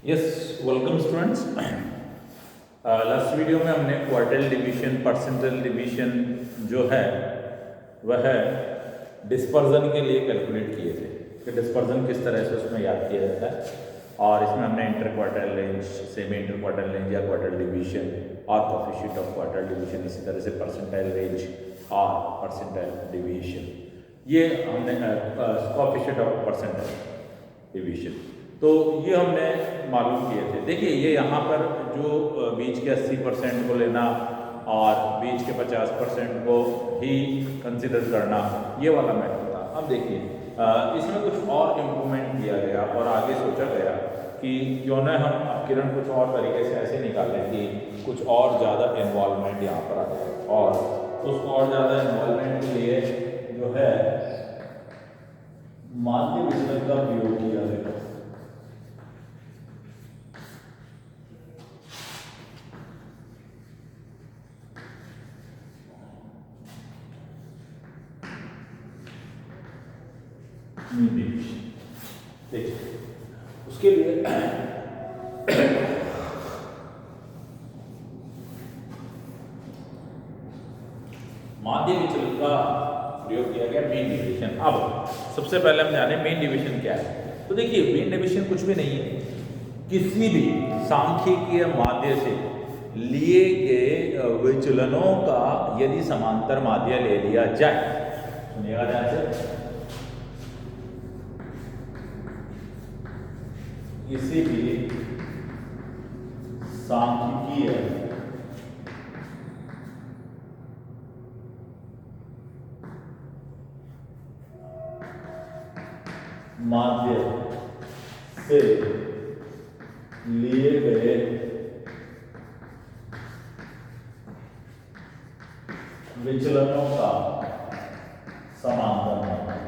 Yes welcome students. Last video में हमने quartile division percentile division जो है वह डिस्पर्जन के लिए कैलकुलेट किए थे कि डिस्पर्जन किस तरह से उसमें याद किया जाता है। और इसमें हमने inter quartile range, semi inter quartile range या क्वार्टाइल डिवीजन और कोएफिशिएंट ऑफ क्वार्टाइल डिवीजन, इसी तरह से परसेंटाइल रेंज और परसेंटाइल डिवीजन, ये हमने कोएफिशिएंट ऑफ परसेंटाइल डिवीजन, तो ये हमने मालूम किए थे। देखिए ये यहाँ पर जो बीच के 80% को लेना और बीच के 50% को ही कंसिडर करना, ये वाला मैटर था। अब देखिए इसमें कुछ और इम्प्रूवमेंट किया गया और आगे सोचा गया कि क्यों ना हम अपकिरण कुछ और तरीके से ऐसे निकालें कि कुछ और ज़्यादा इन्वॉल्वमेंट यहाँ पर आ जाए, और उस और ज़्यादा इन्वॉल्वमेंट के लिए जो है माध्य विचलन का प्रयोग किया गया। देखिए उसके लिए माध्य विचलन का प्रयोग किया गया मीन डिवीजन। अब सबसे पहले हम जाने मीन डिवीजन क्या है। तो देखिए मीन डिवीजन कुछ भी नहीं है, किसी भी सांख्यिकीय माध्य से लिए गए विचलनों का यदि समांतर माध्य ले लिया जाए, सुनिएगा ध्यान से, किसी भी सांख्यिकीय माध्य से लिए गए विचलनों का समांतर माध्य,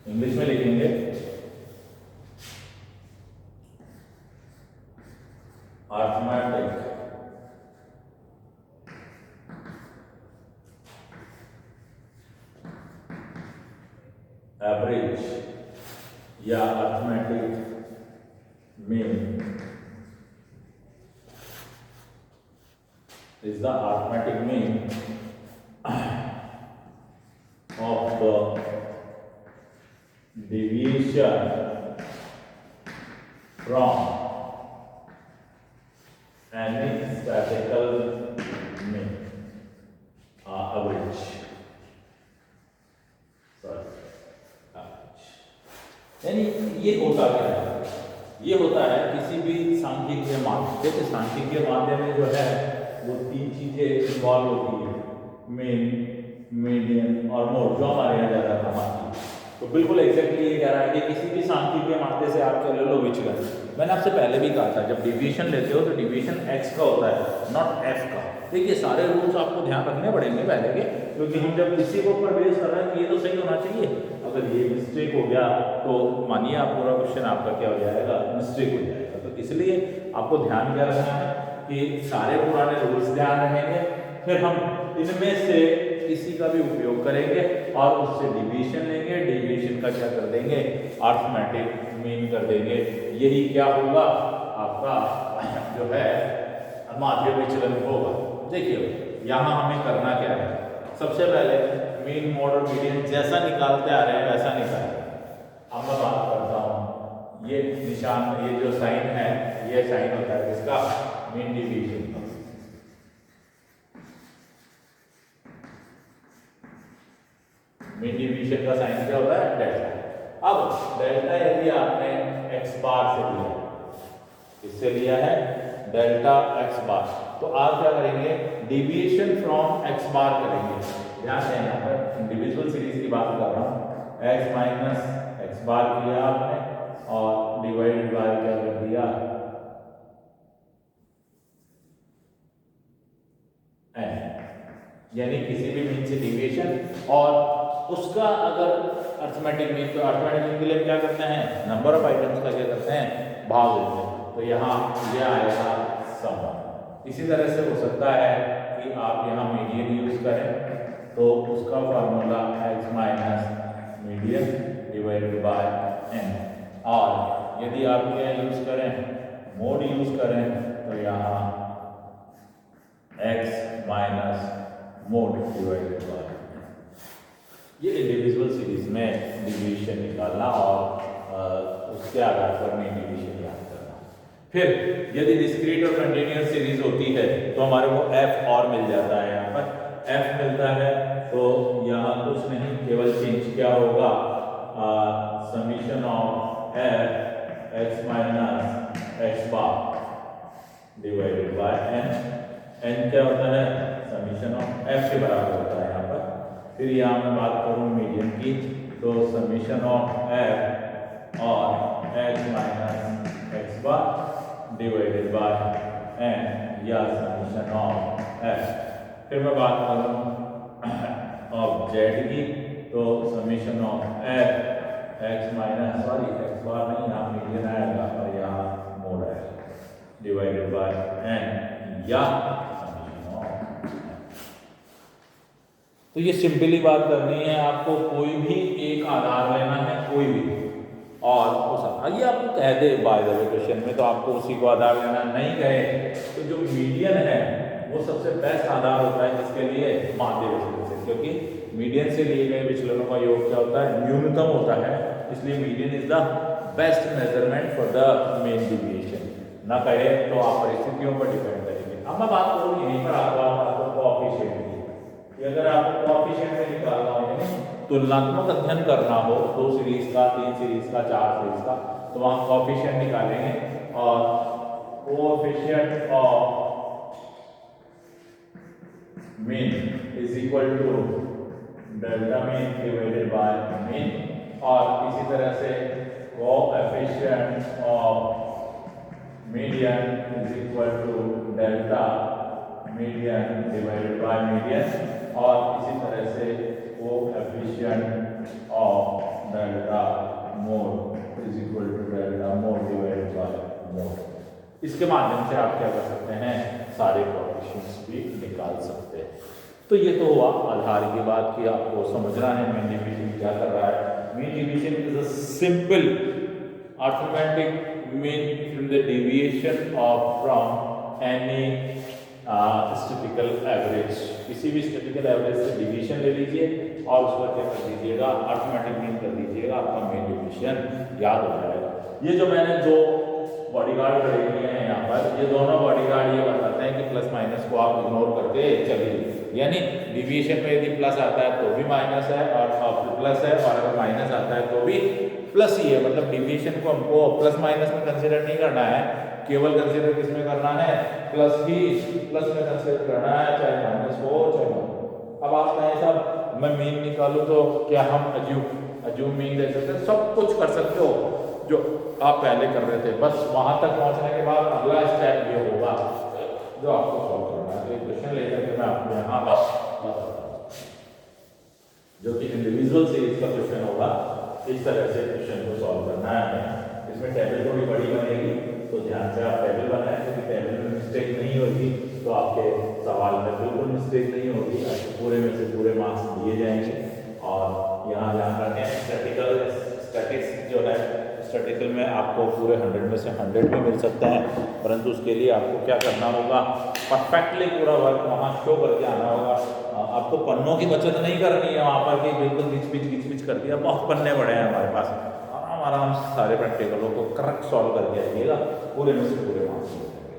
इंग्लिश में लिखेंगे अर्थमेटिक एवरेज या arithmetic mean is the arithmetic mean of the deviation from any statistical mean, average, sorry, average। यानी ये होता क्या है? ये होता है किसी भी सांख्यिकीय माध्य, देखिए सांख्यिकीय माध्य में जो है वो तीन चीजें इन्वॉल्व होती है, मीन, मीडियन और मोड, जो हमारे यहाँ ज़्यादा काम आती है। तो बिल्कुल एग्जैक्टली ये कह रहा है कि किसी भी सांख्यिकीय माध्य से आप ले लो विचलन। मैंने आपसे पहले भी कहा था जब डिवीजन लेते हो तो डिवीजन x का होता है, नॉट f का। देखिए सारे रूल्स आपको ध्यान रखने पड़ेंगे पहले के, क्योंकि हम जब किसी के ऊपर बेस कर रहे हैं तो ये तो सही होना चाहिए। अगर ये मिस्टेक हो गया तो मानिए आप पूरा क्वेश्चन आपका क्या हो जाएगा, मिस्टेक हो जाएगा। तो इसलिए आपको ध्यान क्या रखना है कि सारे पुराने रूल्स ध्यान रहेंगे, फिर हम इनमें से किसी का भी उपयोग करेंगे और उससे डिवीजन लेंगे, डिवीजन का क्या कर देंगे, अर्थमेटिक मीन कर देंगे। यही क्या होगा, आपका जो है माध्य विचलन होगा। देखिए यहाँ हमें करना क्या है, सबसे पहले मीन, मोड और मीडियन जैसा निकालते आ रहे हैं वैसा निकालें। अब मैं बात करता हूँ, ये निशान, ये जो साइन है, ये साइन होता है किसका, मीन डिवीजन का। मीन डिवीजन का साइन क्या होता है, डेल्टा। अब डेल्टा यदि आपने x बार से लिया, इससे लिया है डेल्टा x बार, तो आप क्या करेंगे, डिवीएशन फ्रॉम x बार करेंगे। ध्यान दें यहाँ पर इंडिविजुअल सीरीज की बात कर रहा हूँ, x माइनस x बार किया आपने और डिवाइड बाय क्या कर दिया, यानी किसी भी मीन से डिवीएशन और उसका अगर अर्थमेटिक मीन, तो अर्थमेटिक मीन के लिए क्या करते हैं, नंबर ऑफ आइटम्स का क्या करते हैं, भाग देते हैं। तो यहाँ ये आएगा सम। इसी तरह से हो सकता है कि आप यहाँ मीडियन यूज करें, तो उसका formula x minus median divide divided by n। और यदि आप क्या यूज करें, मोड यूज करें, तो यहाँ x minus mode divided bye. ये इंडिविजुअल सीरीज में डिवीजन निकालना और उसके आधार पर मेन डिवीजन याद करना। फिर यदि डिस्क्रीट और कंटिन्यूअस सीरीज होती है तो हमारे को f और मिल जाता है। यहाँ पर f मिलता है तो यहाँ कुछ नहीं, केवल चेंज क्या होगा, summation of f x minus x bar divided by n। n क्या होता है, समीशन ऑफ f के बराबर होता है यहाँ पर। फिर यहाँ मैं बात करूँ मीडियन की, तो समीशन ऑफ f और x minus x bar divided by n या समीशन ऑफ f। फिर मैं बात करूँ ऑफ z की, तो summation of f x minus x बार नहीं, यहाँ मीडियन आएगा और यहाँ मोड आएगा डिवाइडेड बाय n या समीशन ऑफ। तो ये सिंपली बात करनी है आपको, कोई भी एक आधार लेना है, कोई भी, और उस ये आपको कह दे बाय द वे क्वेश्चन में, तो आपको उसी को आधार लेना, नहीं कहे तो जो मीडियन है वो सबसे बेस्ट आधार होता है जिसके लिए, माध्य विचलन से, क्योंकि मीडियन से लिए गए विचलनों का योग क्या होता है, न्यूनतम होता है, इसलिए median is the best measurement for the main deviation. ना कहे तो आप परिस्थितियों पर डिपेंड करेंगे। अब मैं बात करूँ यहीं पर आपको कोएफिशिएंट की, अगर आपको कोएफिशिएंट में निकालना हो, तुलनात्मक अध्ययन करना हो 2 सीरीज का, 3 सीरीज का, 4 सीरीज का, तो वहाँ कोएफिशिएंट निकालेंगे और coefficient of mean is equal to delta mean divided by mean, और इसी तरह से coefficient of median is equal to delta median divided by median, और इसी तरह से coefficient of delta mode is equal to delta mode divided by mode. इसके माध्यम से आप क्या कर सकते हैं, सारे कोएफिशिएंट्स भी निकाल सकते हैं। तो ये तो हुआ आधार की बात की, आपको समझना है मेन डिवीजन क्या कर रहा है। Main division is a simple arithmetic mean from the deviation of from any statistical average। किसी भी statistical average से डिवीजन ले लीजिए और उसका क्या कर दीजिएगा, अर्थमेटिक मीन कर दीजिएगा, आपका मेन डिवीजन याद हो जाएगा। ये जो मैंने दो बॉडीगार्ड खड़े किए हैं यहाँ पर, ये दोनों बॉडीगार्ड ये बताते हैं कि प्लस माइनस को आप इग्नोर करके चलिए, यानी डिवीजन में यदि प्लस आता है तो भी माइनस है, और प्लस है, और अगर माइनस आता है तो भी प्लस ही है। मतलब डिवीजन को हमको प्लस माइनस में कंसीडर नहीं करना है, केवल कंसीडर किस में करना है, प्लस ही, प्लस में कंसीडर करना है, चाहे माइनस हो चाहे हो। अब आप कहें साहब मैं मीन निकालूं तो क्या हम अज्यूम मीन ले सकते हैं, सब कुछ कर सकते हो जो आप पहले कर रहे थे, बस वहां तक पहुंचने के बाद अगला स्टेप ये होगा जो आपको सॉल्व करना है। एक क्वेश्चन लेकर के मैं आपको यहाँ बताता हूँ, जो कि इंडिविजुअल सीरीज का क्वेश्चन होगा। इस तरह से क्वेश्चन को सॉल्व करना है हमें। इसमें टेबल थोड़ी बड़ी बनेगी, तो ध्यान से आप टेबल बनाएं, क्योंकि टेबल में मिस्टेक नहीं होगी तो आपके सवाल में बिल्कुल मिस्टेक नहीं होगी, आपको पूरे में से पूरे मार्क्स दिए जाएंगे। और यहाँ ध्यान रखें, स्टैटिक्स जो है, स्टैटिकल में आपको पूरे 100 में से 100 भी मिल सकता है, परंतु उसके लिए आपको क्या करना होगा, परफेक्टली पूरा वर्क वहाँ शो करके आना होगा। आपको पन्नों की बचत नहीं करनी है वहाँ पर कि बिल्कुल घिच पिच कर दिया, बहुत पन्ने बड़े हैं हमारे पास, आराम से सारे प्रैक्टिकलों को करेक्ट सॉल्व करके आइएगा, पूरे में से पूरे मार्क्स मिल जाएंगे।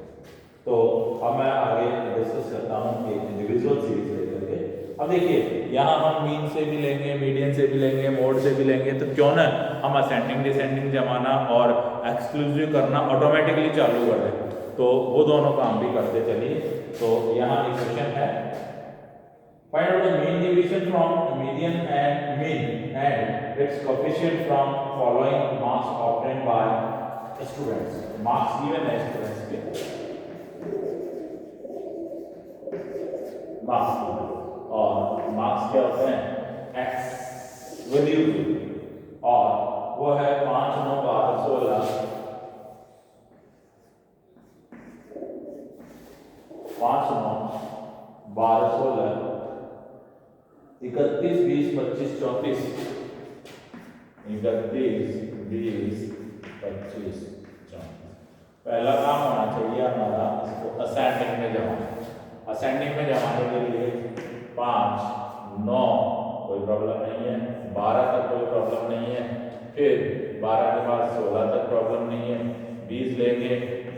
तो अब मैं आगे डिस्कस करता हूँ कि इंडिविजुअल सीरीज लेकर के। अब देखिए यहाँ हम मीन से भी लेंगे, मीडियन से भी लेंगे, मोड से भी लेंगे, तो क्यों ना हम असेंडिंग डिसेंडिंग जमाना और एक्सक्लूसिव करना ऑटोमेटिकली चालू कर दें, तो वो दोनों काम भी करते चलिए। तो यहाँ एक क्वेश्चन है, find out the mean deviation from median and mean and its coefficient from following marks obtained by students। marks given है students के, marks और marks क्या होते हैं, x वैल्यू, और वो है 5, 9, 12, 16, 5, 9, 12, 16, 31, 20, 25, 34, 31, 20, 25, 34। पहला काम होना चाहिए हमारा इसको असेंडिंग में जमाना। असेंडिंग में जमाने के लिए 5, 9 कोई प्रॉब्लम नहीं है, 12 तक कोई प्रॉब्लम नहीं है, फिर 12 के बाद 16 तक प्रॉब्लम नहीं है, 20 लेंगे,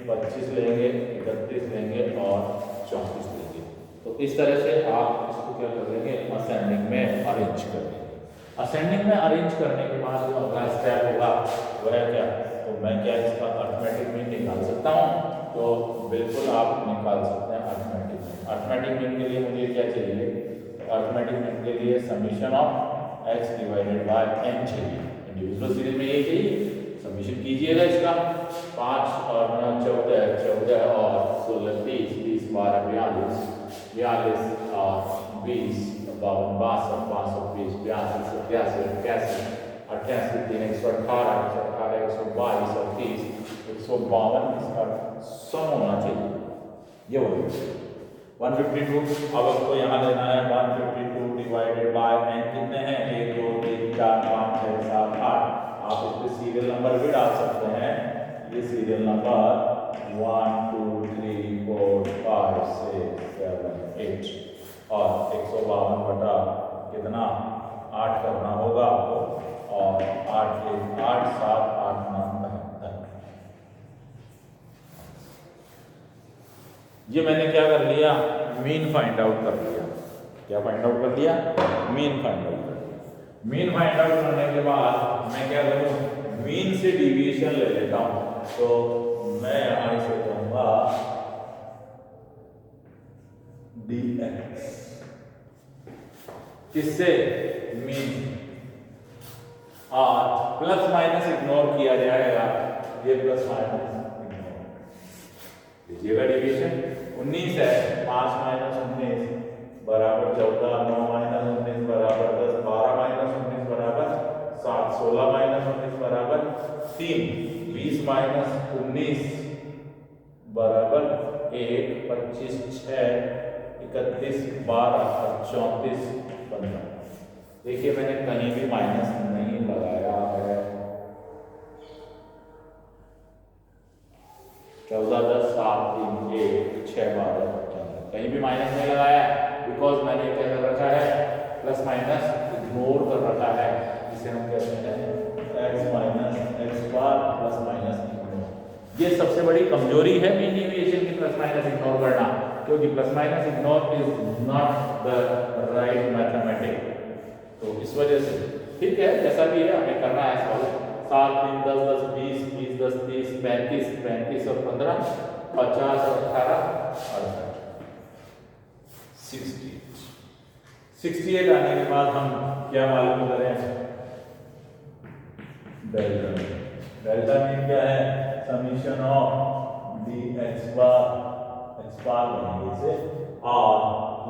25 लेंगे, 31 लेंगे और 34 लेंगे। तो इस तरह से आप इसको क्या कर लेंगे, असेंडिंग में अरेंज कर लेंगे। असेंडिंग में अरेंज करने के बाद जो अगला स्टेप होगा वह है क्या, तो मैं क्या इसका अर्थमेटिक मीन निकाल सकता हूँ, तो बिल्कुल आप निकाल सकते हैं अर्थमेटिक मीन। अर्थमेटिक मीन के लिए मुझे क्या चाहिए, अर्थमेटिक मीन के लिए summation of x divided by n चाहिए। इंडिविजुअल सीरीज में ये चाहिए, समीशन कीजिएगा इसका। 5 और 9 14, 14 और 16 30, 30 12 42, 42 और 20 52, 62, 62, 83, 87, 88, 3 118, 118, 122 और 30, 152 इसका सम होना चाहिए। ये हो गया 152। अब आपको यहाँ लेना है 152 डिवाइडेड बाय n कितने हैं, 1 2 3 4 5 6 7 8। आप इस पे सीरियल नंबर भी डाल सकते हैं। ये सीरियल नंबर 1 2 3 4 5 6 7 8 और 152 बटा कितना 8 करना होगा आपको, और 8 1 8 7 8 9 72। ये मैंने क्या कर लिया, मीन फाइंड आउट कर लिया। क्या फाइंड आउट कर लिया, मीन फाइंड आउट कर लिया। मीन फाइंड आउट करने के बाद मैं क्या करूं, मीन से डिविएशन ले लेता हूं। तो मैं यहां इसे कहूंगा dx, किससे, मीन। और प्लस माइनस इग्नोर किया जाएगा, ये प्लस माइनस इग्नोर लीजिएगा। डिवीजन 19 है, 5 माइनस 19 बराबर 14, 9 माइनस 19 बराबर 10, 12 माइनस 19 बराबर 7, 16 माइनस 19 बराबर 3, 20 माइनस 19 बराबर 1, 25 6, 31 12 और 34 15। देखिए मैंने कहीं भी माइनस नहीं लगाया है। 14 10 7 3 1 6 12 कहीं भी माइनस नहीं लगाया, बिकॉज मैंने क्या कर रखा है, प्लस माइनस इग्नोर कर रखा है, जिसे हम कहते हैं x माइनस एक्स बार प्लस माइनस इग्नोर। ये सबसे बड़ी कमजोरी है मीन डेविएशन की, प्लस माइनस इग्नोर करना, क्योंकि plus minus ignore is not the right mathematic. तो इस वजह से ठीक है, जैसा भी है हमें करना है सॉल्व। 7 3 10 10 20 20 10 30 35 35 और 15 50 और 18 68 68 आने के बाद हम क्या मालूम करें, डेल्टा मीन। डेल्टा मीन क्या है, summation of dx bar x बार बनेगी इसे, और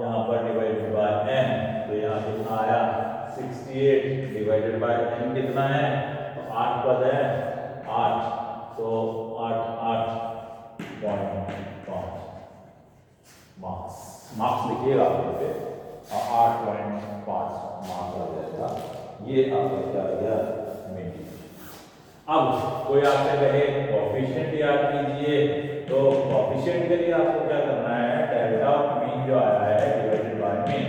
यहाँ पर डिवाइडेड बाय n, तो यहाँ कितना आया 68 डिवाइडेड बाय n कितना है, तो 8 पद है 8, तो 8.5 मार्क्स लिखिएगा आप पे, 8.5 मार्क्स आ जाएगा। ये आपका क्या आ गया, मीन। अब कोई आपसे कहे कोएफिशिएंट याद कीजिए, तो कोएफिशिएंट के लिए आपको क्या करना है, डेल्टा मीन जो आया है divided by mean.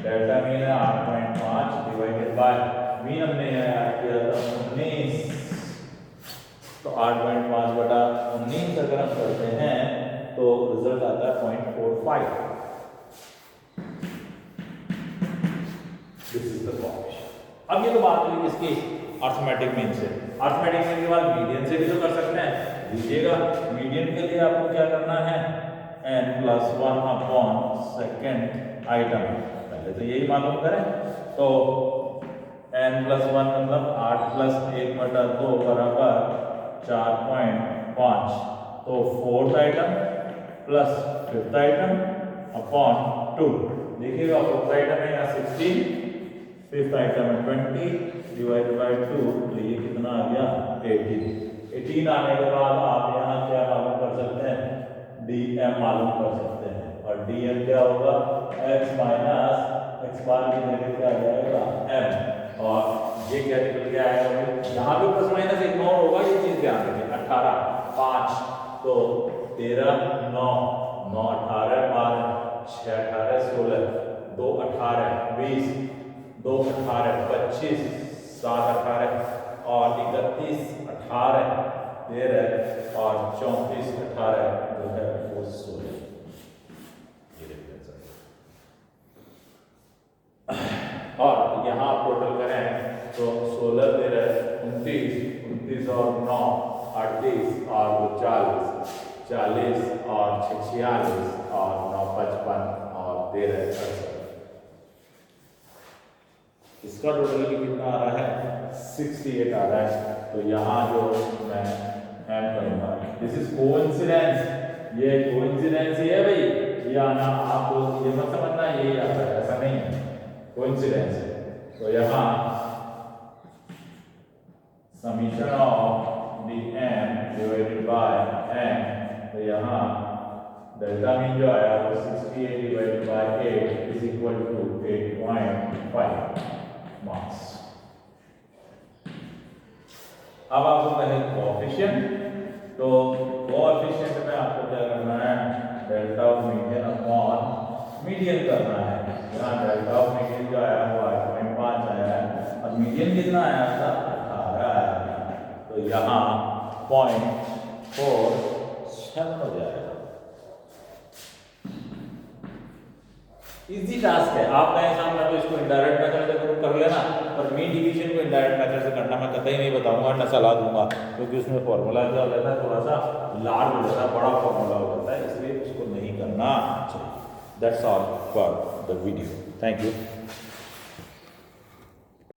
Delta mean है 8.5 डिवाइडेड बाय मीन हमने याद किया था 19, तो 8.5 बटा 19 अगर हम करते हैं तो रिजल्ट आता है 0.45। This is the coefficient. अब ये तो बात हुई इसकी अर्थमेटिक मीन से। अर्थमेटिक मीन के बाद मीडियन से भी तो कर सकते हैं, लीजिएगा। मीडियन के लिए आपको क्या करना है, n+1 अपॉन सेकेंड आइटम। पहले तो यही मालूम करें, तो n+1 मतलब 8 + 1 बटा 2 बराबर 4.5, तो fourth item plus fifth item upon 2। देखिएगा फोर्थ आइटम है यहाँ 16, फिफ्थ आइटम है 20 डिवाइडेड बाय 2, तो ये कितना आ गया 18 आने के बाद आप यहाँ क्या मालूम कर सकते हैं, dm मालूम कर सकते हैं, और dm क्या होगा, x माइनस एक्स बार की जगह क्या आ जाएगा m, और ये क्या निकल के आएगा भाई, यहाँ पे प्लस माइनस इग्नोर होगा, ये चीज ध्यान रखें। 18 5 तो 13 9 9 18 12 6 18 16 2 18 20 2 18 25 7 18 और 31 18 13 और 34 18 जो है वो 16। और यहाँ टोटल करें तो 16 13 29 29 और 9 38 और 40 40 और 46 और 9 55 और 13 68। इसका टोटल कितना आ रहा है 68 आ रहा है। तो यहाँ जो मैं एम करूँगा, दिस इज कोइंसिडेंस, ये कोइंसिडेंस ही है भाई, ये आना आपको ये मत समझना ये आता है, ऐसा नहीं है, कोइंसिडेंस है। तो यहाँ summation of the M divided by M, तो यहाँ डेल्टा मीन जो आया वो 68 divided by 8 is equal to 8.5 marks. अब आपको पहले कोएफिशिएंट, तो कोएफिशिएंट में आपको क्या करना है, delta of median upon median करना है। यहाँ डेल्टा ऑफ मीडियन जो आया वो 8.5 आया है और मीडियन कितना आया था 18 आया, तो यहाँ 0.47 हो जाएगा। इजी टास्क है, आप नए सामने तो इसको इनडायरेक्ट मेथड से कर लेना, पर मीन डिवीजन को इनडायरेक्ट मेथड से करना मैं कतई नहीं बताऊंगा, ना सलाह दूंगा, क्योंकि उसमें फॉर्मूला जो रहता है थोड़ा सा लार्ज हो जाता है, बड़ा फॉर्मूला हो जाता है, इसलिए उसको नहीं करना चाहिए। That's all for the video, thank you.